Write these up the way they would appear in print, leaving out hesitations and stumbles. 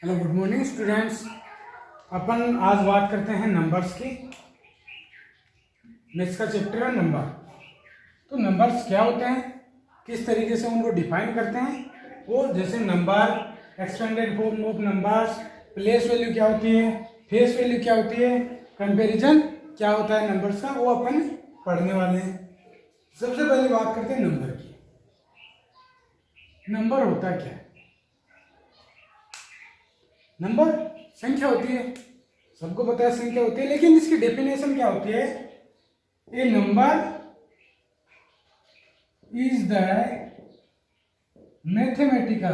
Hello, good morning students. अपन आज बात करते हैं नंबर्स की। मैथ्स का चैप्टर है नंबर। तो नंबर्स क्या होते हैं, किस तरीके से उनको डिफाइन करते हैं, वो जैसे number, expanded form of numbers, place value क्या होती है, फेस वैल्यू क्या होती है, कंपैरिजन क्या होता है नंबर्स का, वो अपन पढ़ने वाले हैं। सबसे पहले बात करते हैं नंबर की। नंबर होता क्या है? नंबर संख्या होती है, सबको पता है संख्या होती है, लेकिन इसकी डेफिनेशन क्या होती है? A number is the mathematical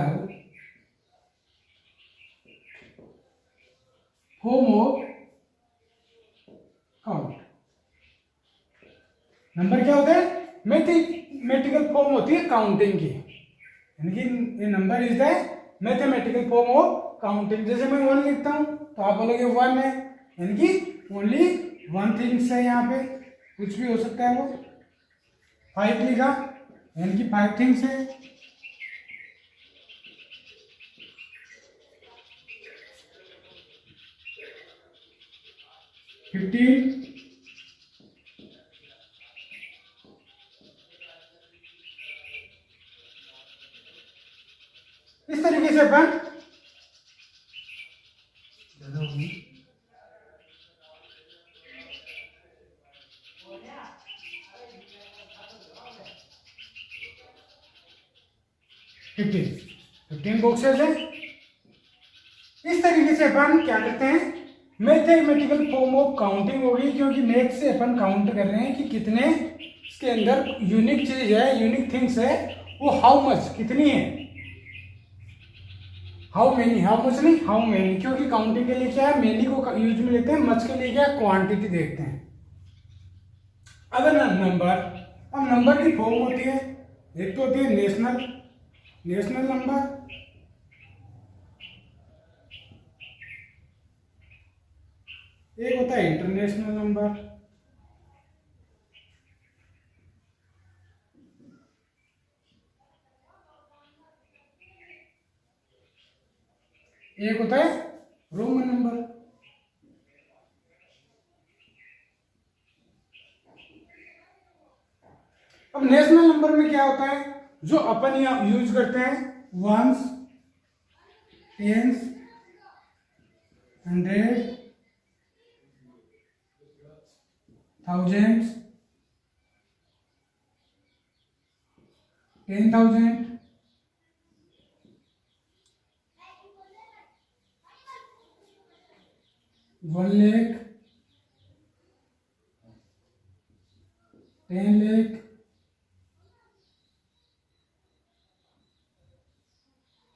form of count. Number क्या होता है? मैथमेटिकल फॉर्म होती है काउंटिंग की, यानी कि a number is the mathematical form of counting. जैसे मैं 1 लिखता हूं तो आप बोलोगे 1 है, यानी कि ओनली 1 थिंग्स है, यहाँ पे कुछ भी हो सकता है। वो 5 लिखा, यानी कि 5 थिंग्स है। 15, इस तरीके से अपन 15 बॉक्सेस है। इस तरीके से अपन क्या करते हैं? मैथमेटिकल फॉर्म ऑफ काउंटिंग होगी, क्योंकि मैथ से अपन काउंट कर रहे हैं कि कितने इसके अंदर यूनिक चीज है, यूनिक थिंग्स है, वो हाउ मच कितनी है। हाउ मेनी, हाउ मच नहीं, हाउ मेनी, क्योंकि काउंटिंग के लिए क्या है, मेनी को यूज में लेते हैं, मच के लिए क्या है, क्वांटिटी देखते हैं। अगर नंबर, अब नंबर की फॉर्म होती है, एक तो होती है नेशनल नंबर, एक होता है इंटरनेशनल नंबर। एक होता है रोमन नंबर। अब नेशनल नंबर में क्या होता है, जो अपन यहाँ यूज करते हैं, ones, tens, hundred, thousands, 10,000, 1 lakh, 10 lakh,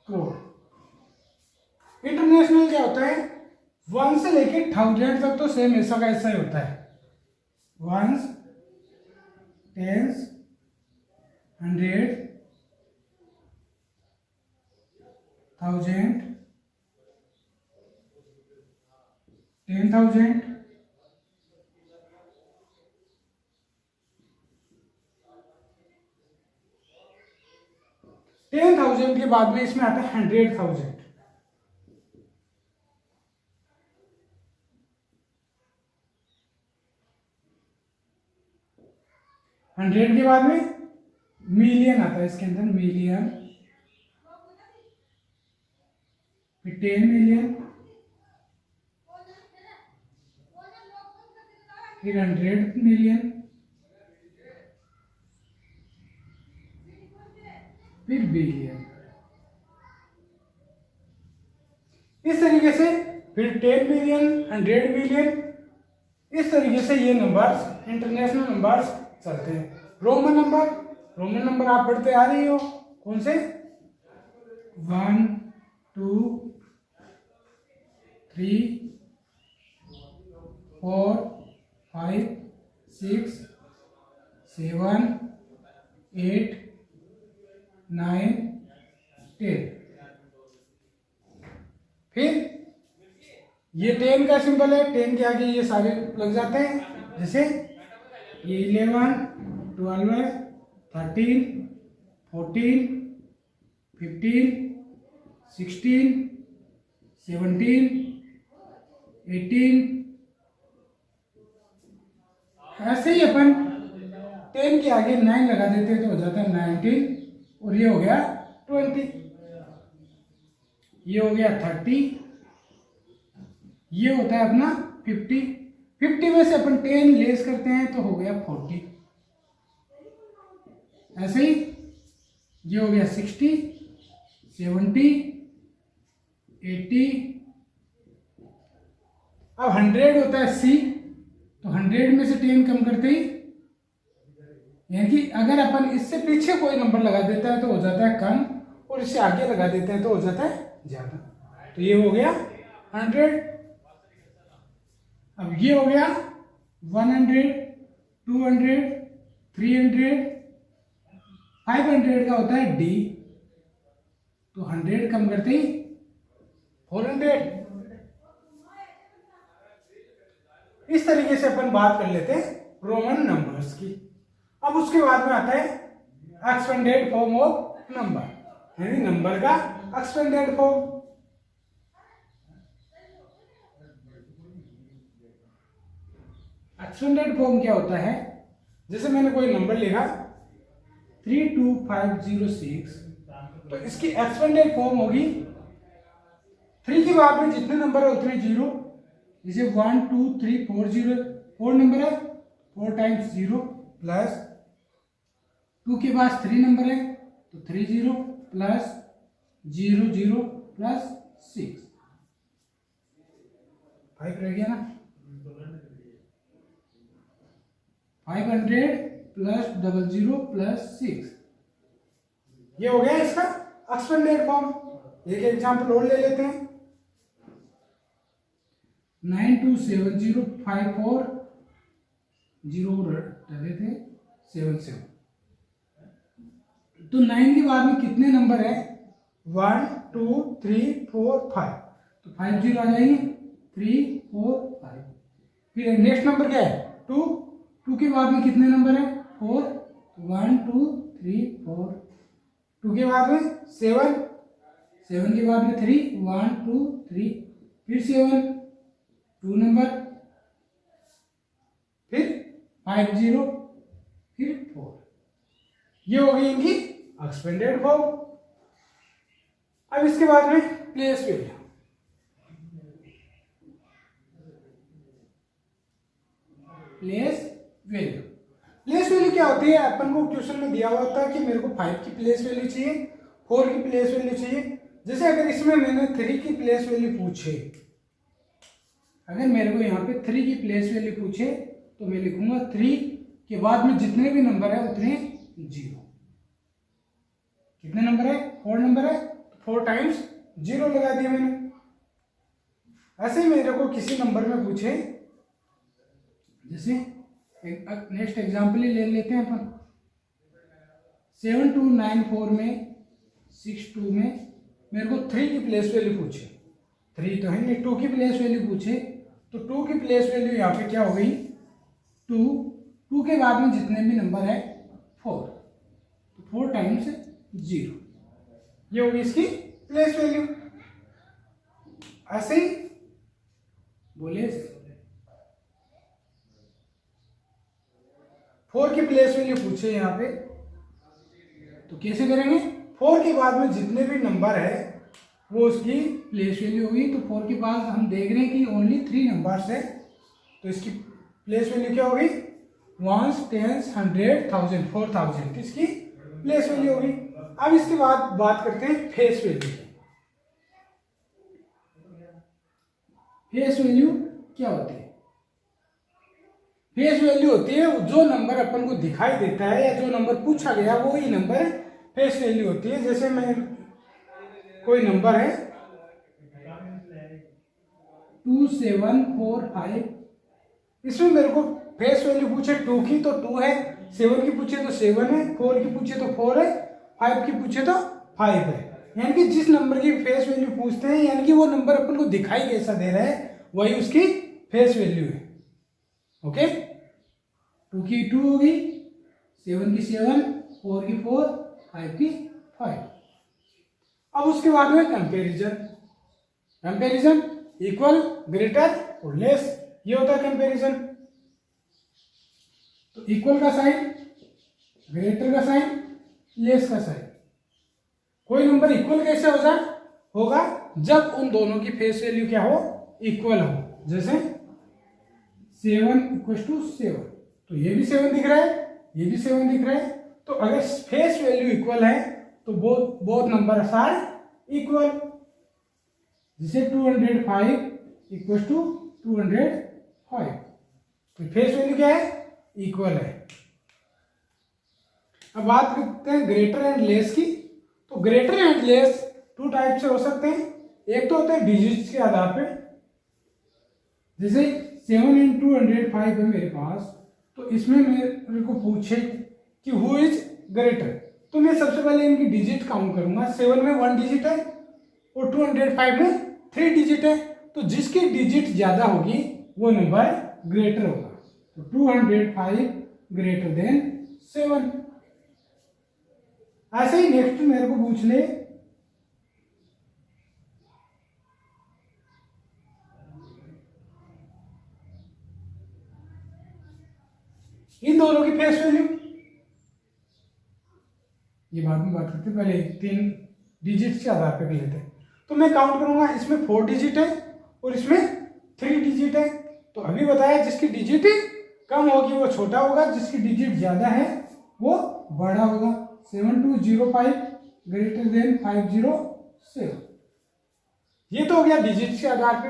crore. International क्या होता है? 1 से लेके 1000 तक तो सेम ऐसा का ऐसा ही होता है। वंस, टेंस, हंड्रेड, थाउजेंड, 10,000, के बाद में इसमें आता है 100,000। हंड्रेड के बाद में मिलियन आता है, इसके अंदर मिलियन, फिर 10 मिलियन, फिर 100 मिलियन, फिर बिलियन। इस तरीके से फिर 10 मिलियन, 100 मिलियन, इस तरीके से ये नंबर्स, इंटरनेशनल नंबर्स चलते हैं। रोमन नंबर आप पढ़ते आ रही हो, कौन से? 1, 2, 3, 4, 5, 6, 7, 8, 9, 10। फिर ये 10 का सिंबल है, 10 के आगे ये सारे लग जाते हैं, जैसे ये 11, 12, 13, 14, 15, 16, 17, 18, ऐसे ही अपन 10 के आगे 9 लगा देते तो हो जाता है 19, और ये हो गया 20, ये हो गया 30, ये होता है अपना 50, 50 में से अपन 10 लेस करते हैं तो हो गया 40, ऐसे ही ये हो गया 60, 70, 80, अब 100 होता है C, तो 100 में से 10 कम करते ही, यानी कि अगर अपन इससे पीछे कोई नंबर लगा देता है तो हो जाता है कम, और इससे आगे लगा देते हैं तो हो जाता है ज्यादा। तो ये हो गया 100, अब ये हो गया 100, 200, 300, 500 का होता है D, तो 100 कम करते ही 400। इस तरीके से अपन बात कर लेते हैं रोमन नंबर्स की। अब उसके बाद में आता है एक्सपेंडेड फॉर्म ऑफ नंबर, यानी नंबर का एक्सपेंडेड फॉर्म। एक्सपेंडेड फॉर्म क्या होता है, जैसे मैंने कोई नंबर लिखा 32506, तो इसकी एक्सपेंडेड फॉर्म होगी 3 के बाद में जितने नंबर है उतने जीरो, जैसे 1 2 3 4 0, 4 नंबर है 4 टाइम्स 0, प्लस 2 के पास 3 नंबर है तो 3 0, प्लस 0 0, प्लस 6, 5 रह गया ना, 500 प्लस 00 प्लस 6, ये हो गया इसका एक्सपेंडेड फॉर्म। एक एग्जांपल और ले लेते हैं, 927054 0 डले थे 77, तो 9 के बाद में कितने नंबर है 1 2 3 4 5, तो 5 0 आ जाएंगे 3 4 5। फिर नेक्स्ट नंबर क्या है 2, 2 के बाद में कितने नंबर है 4, 1 2 3 4, 2 के बाद में 7, 7 के बाद में 3, 1 2 3, फिर 7 2 नंबर, फिर 5 0, फिर 4, ये हो गई इनकी एक्सपेंडेड फॉर्म। अब इसके बाद में place value, place value, place value क्या होती है, अपन को क्वेश्चन में दिया हुआ था कि मेरे को 5 की प्लेस वैल्यू चाहिए, 4 की प्लेस वैल्यू चाहिए। जैसे अगर इसमें मैंने 3 की प्लेस वैल्यू पूछे, अगर मेरे को यहाँ पे 3 की प्लेस वैल्यू पूछे तो मैं लिखूंगा 3 के बाद में जितने भी नंबर है उतने 0, कितने नंबर है 4 नंबर है, 4 टाइम्स 0 लगा दिया मैंने। ऐसे ही मेरे को किसी नंबर में पूछे, जैसे नेक्स्ट एग्जाम्पल ही ले लेते हैं अपन, 7294 में 62 में मेरे को 3 की प्लेस वैल्यू पूछे, 3 तो है नहीं, 2 की प्लेस वैल्यू पूछे, तो 2 की प्लेस वैल्यू यहाँ पे क्या हो गई 2, 2 के बाद में जितने भी नंबर है 4, तो 4 टाइम्स 0, ये होगी इसकी प्लेस वैल्यू। ऐसे ही बोले 4 की प्लेस वैल्यू पूछे यहाँ पे, तो कैसे करेंगे, 4 के बाद में जितने भी नंबर है वो उसकी प्लेस वैल्यू होगी। तो 4 के पास हम देख रहे हैं कि ओनली 3 नंबर्स है, तो इसकी प्लेस वैल्यू क्या होगी 1s 10s 100 1000 4000 इसकी प्लेस वैल्यू होगी। अब इसके बाद बात करते हैं फेस वैल्यू। फेस वैल्यू क्या होती है, फेस वैल्यू होती है जो नंबर अपन को दिखाई देता है या जो नंबर पूछा गया वो ही नंबर फेस वैल्यू होती है। जैसे मैं कोई नंबर है 2745, इसमें मेरे को फेस वैल्यू पूछे 2 की तो 2 है, 7 की पूछे तो 7 है, 4 की पूछे तो 4 है, 5 की पूछे तो 5 है। यानी कि जिस नंबर की फेस वैल्यू पूछते हैं यानी कि वो नंबर अपन को दिखाई कैसा दे रहा है वही उसकी फेस वैल्यू है। ओके, 2 की 2 होगी, 7 की 7, 4 की 4, 5 की 5। अब उसके बाद में कंपैरिजन, कंपैरिजन, इक्वल, ग्रेटर और लेस, ये होता है कंपैरिजन। तो इक्वल का साइन, ग्रेटर का साइन, लेस का साइन। कोई नंबर इक्वल कैसे होगा जब उन दोनों की फेस वैल्यू क्या हो, इक्वल हो। जैसे 7 = 7, तो ये भी 7 दिख रहा है, ये भी 7 दिख रहा है। तो अगर फेस वैल्यू इक्वल है तो बोथ नंबर आर इक्वल। जैसे 205 = 205, तो फेस वैल्यू क्या है, इक्वल है। अब बात करते हैं ग्रेटर एंड लेस की। तो ग्रेटर एंड लेस 2 टाइप से हो सकते हैं। एक तो होता है डिजिट्स के आधार पे, जैसे 7 × 205 है मेरे पास, तो इसमें मेरे को पूछे कि हु इज ग्रेटर, तो मैं सबसे पहले इनकी डिजिट काउंट करूंगा। 7 में 1 डिजिट है और 205 में 3 डिजिट है, तो जिसकी डिजिट ज्यादा होगी वो नंबर ग्रेटर होगा। तो 205 ग्रेटर देन 7। ऐसे ही नेक्स्ट मेरे को पूछ ले इन दोनों की फेस वैल्यू, ये बाद में बात करते हैं, पहले 3 डिजिट के आधार पे कर लेते हैं। तो मैं काउंट करूंगा, इसमें 4 डिजिट है और इसमें 3 डिजिट है। तो अभी बताया जिसकी डिजिट कम होगी वो छोटा होगा, जिसकी डिजिट ज्यादा है वो बड़ा होगा। 7205 ग्रेटर देन 507, ये तो हो गया डिजिट के आधार पे।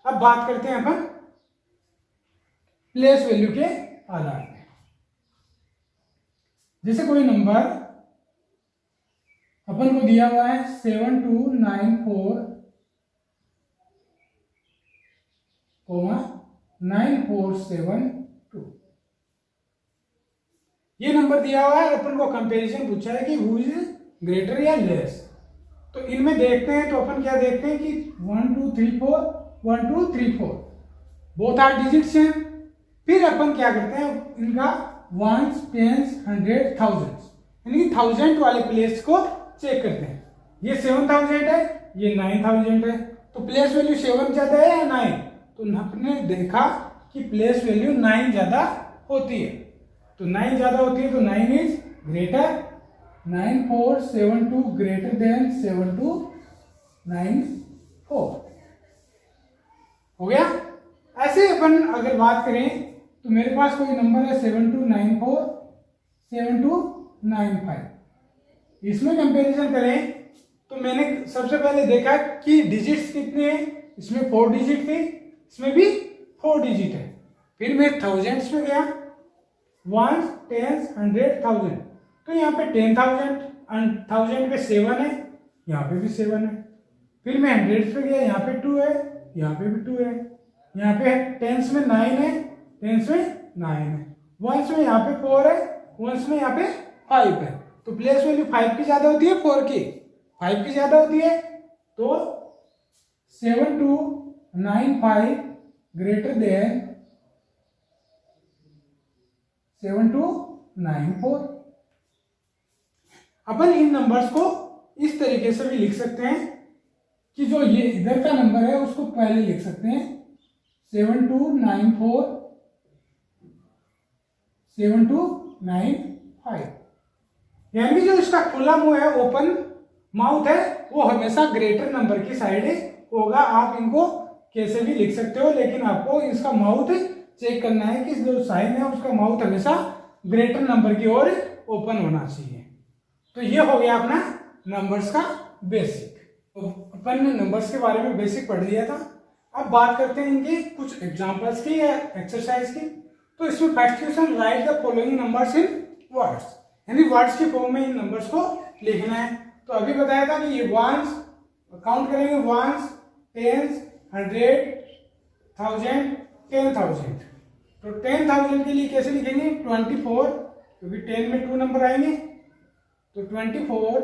अब बात करते हैं अपन प्लेस वैल्यू के आधार पे। जैसे कोई नंबर अपन को दिया हुआ है 7294, 9472, ये नंबर दिया हुआ है। अपन को कंपैरिजन पूछा है कि हु इज ग्रेटर या लेस। तो इनमें देखते हैं, तो अपन क्या देखते हैं कि 1 2 3 4, 1 2 3 4 बोथ आर डिजिट्स हैं। फिर अपन क्या करते हैं, इनका वंस, टेंस, 100, 1000 यानी 1000 वाले प्लेस को चेक करते हैं। ये 7000 है, ये 9000 है, तो प्लेस वैल्यू 7 ज्यादा है या 9? तो आपने देखा कि प्लेस वैल्यू 9 ज्यादा होती है। तो 9 ज्यादा होती है तो 9 इज ग्रेटर। 9472 ग्रेटर देन 7294 हो गया। ऐसे अपन अगर बात करें तो मेरे पास कोई नंबर है 7294, 7295, इसमें कंपैरिजन करें तो मैंने सबसे पहले देखा कि डिजिट्स कितने हैं। इसमें 4 डिजिट थी, इसमें भी 4 डिजिट है। फिर मैं थाउजेंड्स में गया, 1 10 100 1000, तो यहाँ पे 10,000 1000 पे 7 है, यहाँ पे भी 7 है। फिर मैं 100 पे गया, यहाँ पे 2 है, यहाँ पे भी 2 है। यहाँ पे टेंस में 9 है, टेंस में 9 है। वंस में यहाँ पे 4 है, वंस में यहाँ पे 5 है। तो प्लेस वैल्यू 5 की ज्यादा होती है 4 की, 5 की ज्यादा होती है। तो 7295 ग्रेटर देन 7294। अपन इन नंबर्स को इस तरीके से भी लिख सकते हैं कि जो ये इधर का नंबर है उसको पहले लिख सकते हैं 7294 7295, यानी जो इसका खुला मुंह है, ओपन माउथ है, वो हमेशा ग्रेटर नंबर की साइड होगा। आप इनको कैसे भी लिख सकते हो, लेकिन आपको इसका माउथ चेक करना है कि जो साइन है उसका माउथ हमेशा ग्रेटर नंबर की ओर ओपन होना चाहिए। तो ये हो गया अपना नंबर्स का बेसिक। तो अपन ने नंबर्स के बारे में बेसिक पढ़ लिया था। अब बात करते हैं इनके कुछ एग्जांपल्स की या एक्सरसाइज की। तो इसमें first question, right the following numbers in words, यानी वर्ड्स के फॉर्म में इन नंबर्स को लिखना है। तो अभी बताया था कि ये वंस काउंट करेंगे, वंस, टेंस, 100, 1000, 10,000। तो 10,000 के लिए कैसे लिखेंगे, 24, क्योंकि 10 में 2 नंबर आएंगे, तो 24।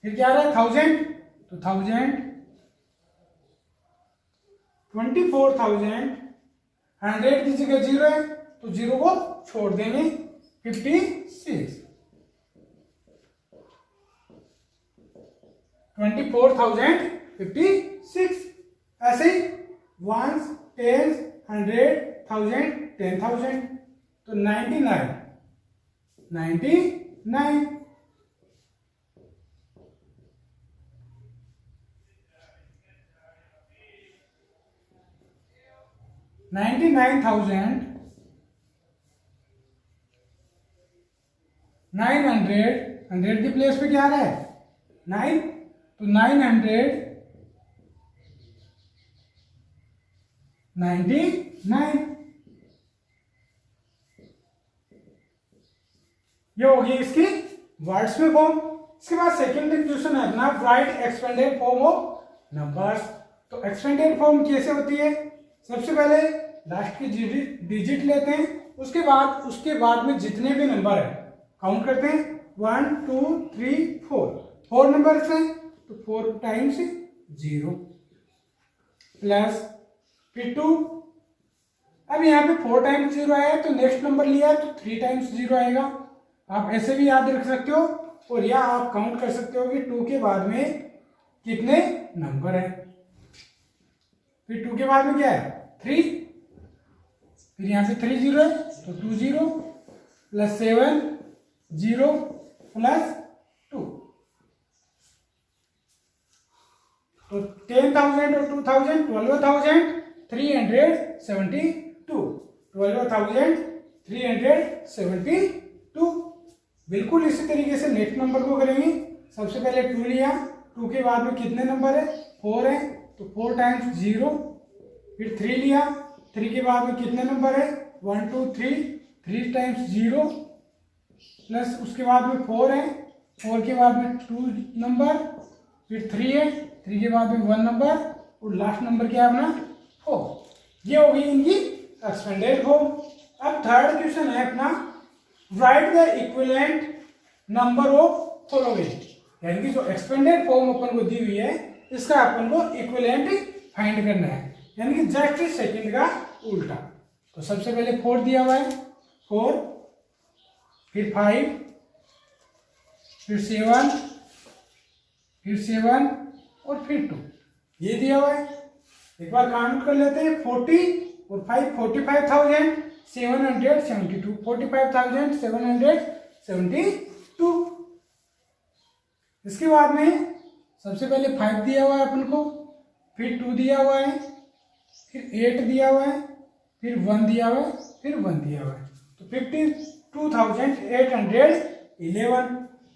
फिर क्या रहा है 1000, तो 1000, 24,000, 100 की जगह 0 है तो 0 को छोड़ देंगे, 56। 24,056। ऐसे ही वंस, टेंस, 100, 1000, 10,000, तो 99 99,900, 100 की प्लेस पे क्या आ रहा है 9, तो 999 ये होगी इसकी वर्ड्स में फॉर्म। इसके बाद सेकेंड क्वेश्चन है अपना right expanded form of numbers. तो एक्सपेंडेड फॉर्म कैसे होती है, सबसे पहले लास्ट की डिजिट लेते हैं, उसके बाद में जितने भी नंबर है काउंट करते हैं 1 2 3 4 नंबर्स हैं, तो 4 टाइम्स 0 प्लस फिर 2। अब यहाँ पे 4 टाइम्स 0 आया तो नेक्स्ट नंबर लिया तो 3 टाइम्स 0 आएगा। आप ऐसे भी याद रख सकते हो और या आप काउंट कर सकते हो कि 2 के बाद में कितने नंबर है। फिर 2 के बाद में क्या है 3, फिर यहाँ पे 3 0 है तो 2 0 प्लस 7 0 प्लस 2, तो 10,000 और 2,000 12,372, 12,372। बिल्कुल इसी तरीके से नेक्स्ट नंबर को करेंगे। सबसे पहले 2 लिया, 2 के बाद में कितने नंबर है 4 है, तो 4 टाइम्स 0, फिर 3 लिया, 3 के बाद में कितने नंबर है 1 2 3, 3 टाइम्स 0 प्लस उसके बाद में 4 है, 4 के बाद में 2 नंबर, फिर 3 है, 3 के बाद में 1 नंबर और लास्ट नंबर क्या है अपना 4। ये हो गई इनकी एक्सपेंडेड फॉर्म। अब थर्ड क्वेश्चन है अपना right the equivalent number of following, यानी कि जो एक्सपेंडेड फॉर्म अपन को दी हुई है इसका अपन को इक्विवेलेंट फाइंड करना है, यानी कि जस्ट सेकंड का उल्टा। तो सबसे पहले 4 दिया हुआ है, 4 फिर 5 फिर 7 फिर 7 और फिर 2 ये दिया हुआ है। एक बार काउंट कर लेते हैं 40 और 5 45,772, 45,772। इसके बाद में सबसे पहले 5 दिया हुआ है अपन को, फिर 2 दिया हुआ है, फिर 8 दिया हुआ है, फिर 1 दिया हुआ है, फिर 1 दिया हुआ है, तो 52,811।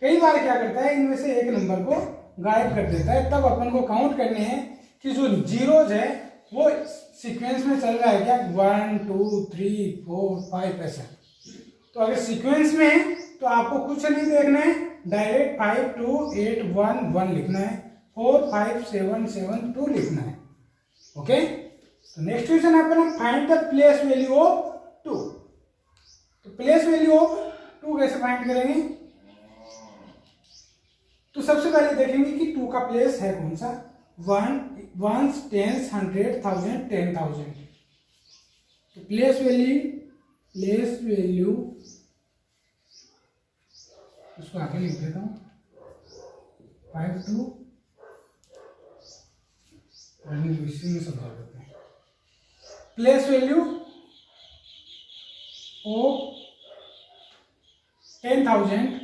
कई बार क्या करता है इनमें से एक नंबर को गायब कर देता है, तब अपन को काउंट करने हैं कि जो जीरोज है वो सीक्वेंस में चल रहा है क्या 1 2 3 4 5 ऐसा। तो अगर सीक्वेंस में है तो आपको कुछ नहीं देखना है, डायरेक्ट 5 2 8 1 1 लिखना है, 4 5 7 7 2 लिखना है। ओके, तो नेक्स्ट क्वेश्चन है अपना find the place value of 2। तो प्लेस वैल्यू ऑफ 2 कैसे फाइंड करेंगे, तो सबसे पहले देखेंगे कि 2 का प्लेस है कौन सा, 1 1 10 100 1000 10,000। तो प्लेस वैल्यू उसको आगे लिख देता हूं 5 2 इसी में समझा देते हैं। प्लेस वैल्यू ऑफ 10,000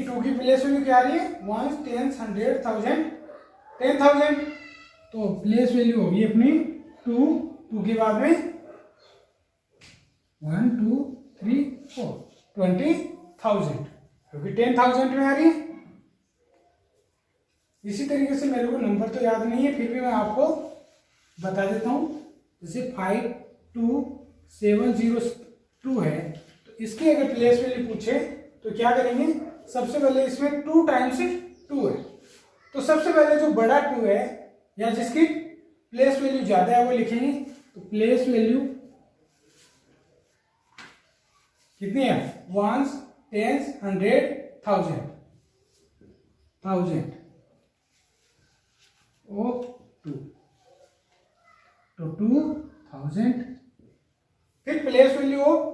2 की प्लेस वैल्यू क्या आ रही है 1 10 100 1000 10,000। तो प्लेस वैल्यू होगी अपनी 2 के बाद में 1 2 3 4 20,000, क्योंकि 10,000 में आ रही है। इसी तरीके से मेरे को नंबर तो याद नहीं है, फिर भी मैं आपको बता देता हूं। जैसे 5 2 7 0 2 है, तो इसकी अगर प्लेस वैल्यू पूछे तो क्या करेंगे, सबसे पहले इसमें 2 टाइम्स 2 है, तो सबसे पहले जो बड़ा 2 है या जिसकी प्लेस वैल्यू ज्यादा है वो लिखेंगे। तो प्लेस वैल्यू कितनी है 1 10 100 1000 1000 ओ 2। तो 2000। फिर प्लेस वैल्यू ऑफ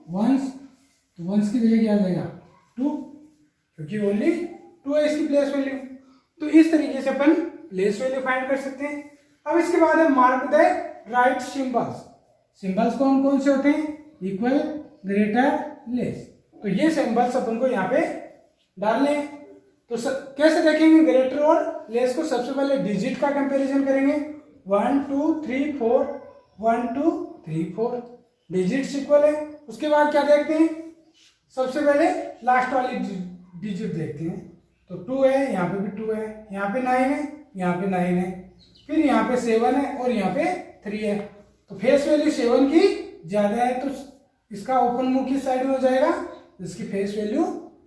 वंस, तो वंस की जगह क्या आ जाएगा 2, क्योंकि ओनली 2 है इसकी प्लेस वैल्यू। तो इस तरीके से अपन प्लेस वैल्यू फाइंड कर सकते हैं। अब इसके बाद है mark the right symbols. Symbols कौन कौन से होते हैं? Equal, greater, less. तो ये सिंबल्स अपन को यहाँ पे डालने हैं। तो कैसे देखेंगे ग्रेटर और लेस को? सबसे पहले डिजिट का कंपैरिजन करेंगे, 1 2 3 4, 1 2 3 4 डिजिट्स इक्वल है। उसके बाद क्या देखते हैं? सबसे पहले लास्ट वाली डिजिट देखते हैं। तो 2 है, यहाँ पे भी 2 है, यहाँ पे 9 है, यहाँ पे 9 है, फिर यहाँ पे 7 है और यहाँ पे 3 है। तो फेस वैल्यू 7 की ज्यादा है तो इसका ओपन मुंह की साइड में हो जाएगा, इसकी फेस वैल्यू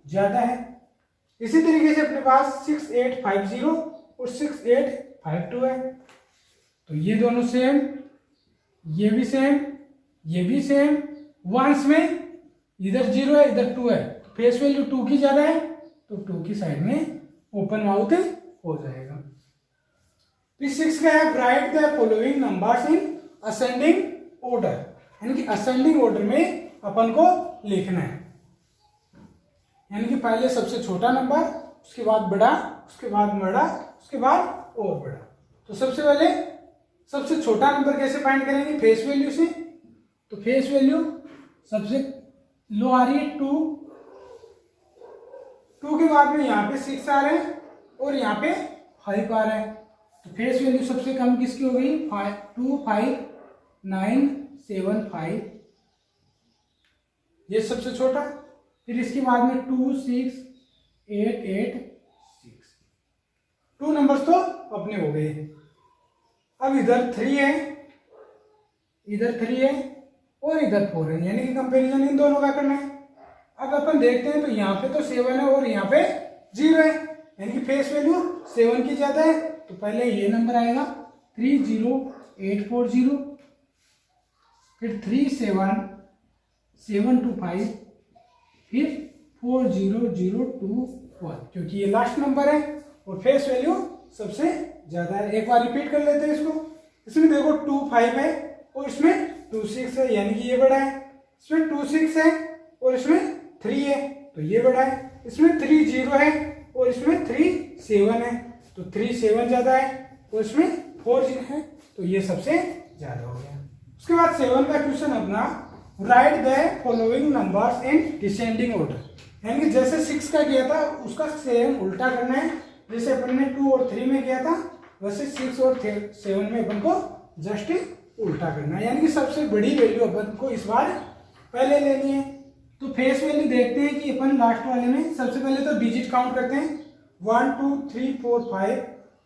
ज्यादा है। इसी तरीके से अपने पास 6850 और 6852 है। तो ये दोनों सेम, ये भी सेम, ये भी सेम। वंस में इधर 0 है, इधर 2 है, तो फेस वैल्यू 2 की ज्यादा है तो 2 की साइड में ओपन माउथ हो जाएगा। फिर 6 का है right the following numbers in ascending order, यानी कि असेंडिंग ऑर्डर में अपन को लिखना है। यानी कि पहले सबसे छोटा नंबर, उसके बाद बड़ा, उसके बाद बड़ा, उसके बाद और बड़ा। तो सबसे पहले सबसे छोटा नंबर कैसे फाइंड करेंगे? फेस वैल्यू से। तो फेस वैल्यू सबसे लो आ रही है 2, 2 के बाद में यहाँ पे 6 आ रहे हैं और यहाँ पे 5 आ रहा है। तो फेस वैल्यू सबसे कम किसकी हो गई? 2 5 9 7 5, ये सबसे छोटा। फिर इसके बाद में 2 6 8 8 6, 2 नंबर्स तो अपने हो गए। अब इधर 3 है, इधर 3 है और इधर 4 है, यानी कि कंपैरिजन इन दोनों का करना है। अब अपन देखते हैं तो यहाँ पे तो 7 है और यहाँ पे 0 है, यानी कि फेस वैल्यू 7 की ज्यादा है। तो पहले ये नंबर आएगा 30840, फिर 37 725, फिर 40021, क्योंकि ये लास्ट नंबर है और फेस वैल्यू सबसे ज्यादा है। एक बार रिपीट कर लेते हैं इसको। इसमें देखो 2 5 है और इसमें 2 6 है, यानी कि ये बड़ा है। इसमें 2 6 है और इसमें 3 है, तो ये बड़ा है। इसमें 3 0 है और इसमें 3 7 है, तो 3 7 ज्यादा है और इसमें 4 0 है, तो ये सबसे ज्यादा हो गया। उसके बाद 7 का क्वेश्चन अपना right the following numbers in descending order, यानी कि जैसे 6 का किया था उसका सेम उल्टा करना है। जैसे अपन ने 2 और 3 में किया था वैसे 6 और 7 में अपन को जस्ट उल्टा करना है, यानी कि सबसे बड़ी वैल्यू अपन को इस बार पहले लेनी है। तो फेस वैल्यू देखते हैं कि अपन लास्ट वाले में सबसे पहले तो डिजिट काउंट करते हैं, 1 2 3 4 5,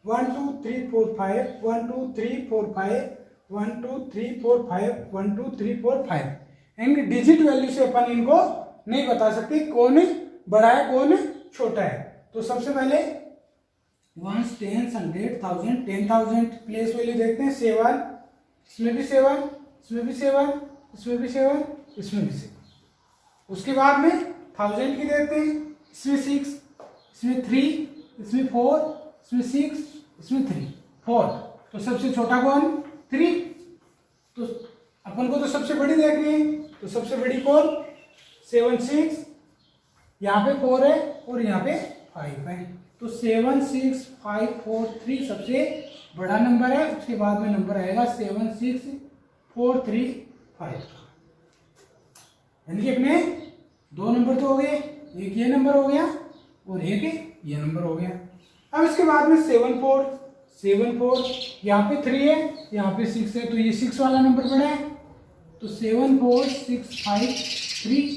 1 2 3 4 5, 1 2 3 4 5, 1 2 3 4 5, 1 2 3 4 5, यानी कि डिजिट वैल्यू से अपन इनको नहीं बता सकते कौन बड़ा है कौन छोटा है। तो सबसे पहले 1 10 100 1000 10,000 प्लेस वैल्यू देखते हैं 7, इसमें भी 7, इसमें भी 7, इसमें भी 7, इसमें भी 7। उसके बाद में 1000 की देखते हैं, इसमें 6, इसमें 3, इसमें 4, इसमें 6, इसमें 3 4। तो सबसे छोटा कौन? 3। तो अपन को तो सबसे बड़ी देखनी है, तो सबसे बड़ी कौन? 7 6, यहाँ पे 4 है और यहाँ पे 5 है, तो 7 6 5 4 3 सबसे बड़ा नंबर है। उसके बाद में नंबर आएगा 7 6 4 3 5, यानी कि अपने 2 नंबर तो हो गए, एक ये नंबर हो गया और एक ये नंबर हो गया। अब इसके बाद में 7 4 यहाँ पे 3 है, यहाँ पे 6 है, तो ये 6 वाला नंबर बड़ा है। तो 7 4 6 5 3,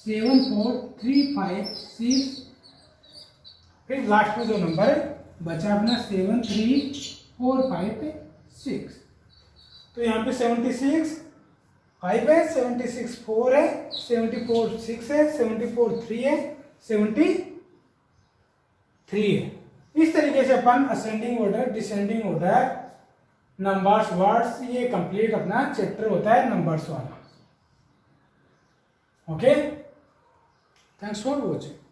7 4 3 5 6, फिर लास्ट में जो नंबर बचा अपना 7 3 4 5 6। तो यहाँ पे 76 5 है, 76 4 है, 74 6 है, 74 3 है, 73 है। इस तरीके से अपन ascending order, descending order, numbers, words, ये कंप्लीट अपना चैप्टर होता है नंबर्स वाला। ओके। Thanks for watching.